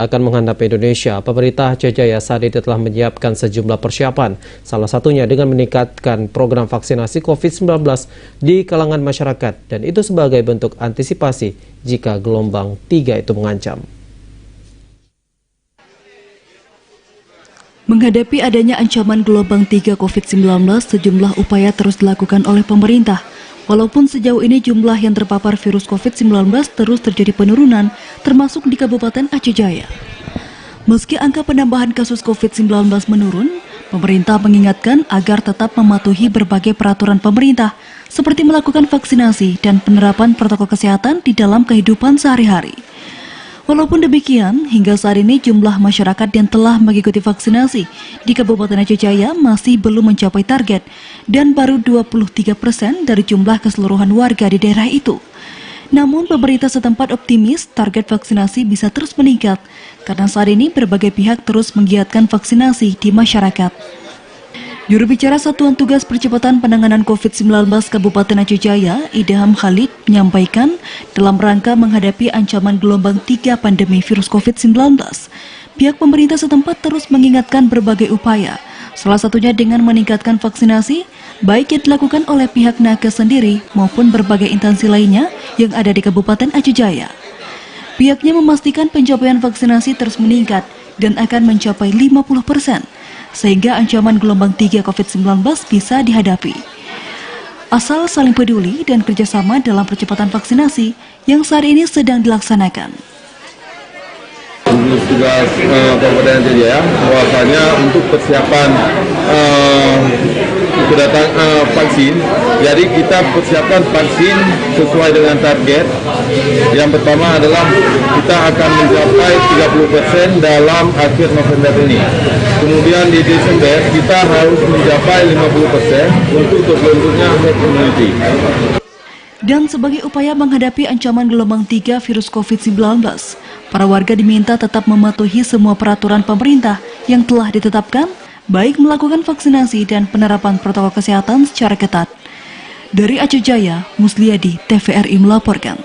Akan menghadapi Indonesia, pemerintah Aceh Jaya saat ini telah menyiapkan sejumlah persiapan, salah satunya dengan meningkatkan program vaksinasi COVID-19 di kalangan masyarakat, dan itu sebagai bentuk antisipasi jika gelombang 3 itu mengancam. Menghadapi adanya ancaman gelombang 3 COVID-19, sejumlah upaya terus dilakukan oleh pemerintah. Walaupun sejauh ini jumlah yang terpapar virus COVID-19 terus terjadi penurunan, termasuk di Kabupaten Aceh Jaya. Meski angka penambahan kasus COVID-19 menurun, pemerintah mengingatkan agar tetap mematuhi berbagai peraturan pemerintah, seperti melakukan vaksinasi dan penerapan protokol kesehatan di dalam kehidupan sehari-hari. Walaupun demikian, hingga saat ini jumlah masyarakat yang telah mengikuti vaksinasi di Kabupaten Aceh Jaya masih belum mencapai target dan baru 23% dari jumlah keseluruhan warga di daerah itu. Namun pemerintah setempat optimis target vaksinasi bisa terus meningkat karena saat ini berbagai pihak terus menggiatkan vaksinasi di masyarakat. Juru bicara Satuan Tugas Percepatan Penanganan COVID-19 Kabupaten Aceh Jaya, Idham Khalid, menyampaikan dalam rangka menghadapi ancaman gelombang 3 pandemi virus COVID-19, pihak pemerintah setempat terus mengingatkan berbagai upaya, salah satunya dengan meningkatkan vaksinasi, baik yang dilakukan oleh pihak nakes sendiri maupun berbagai instansi lainnya yang ada di Kabupaten Aceh Jaya. Pihaknya memastikan pencapaian vaksinasi terus meningkat dan akan mencapai 50%. Sehingga ancaman gelombang 3 COVID-19 bisa dihadapi. Asal saling peduli dan kerjasama dalam percepatan vaksinasi yang saat ini sedang dilaksanakan. Tugas Kabupaten Aceh Jaya bahwasanya untuk persiapan vaksin, jadi kita persiapkan vaksin sesuai dengan target. Yang pertama adalah kita akan mencapai 30% dalam akhir November ini. Kemudian di Desember kita harus mencapai 50% untuk terbentuknya herd immunity. Dan sebagai upaya menghadapi ancaman gelombang 3 virus COVID-19, para warga diminta tetap mematuhi semua peraturan pemerintah yang telah ditetapkan, baik melakukan vaksinasi dan penerapan protokol kesehatan secara ketat. Dari Aceh Jaya, Musliadi, TVRI melaporkan.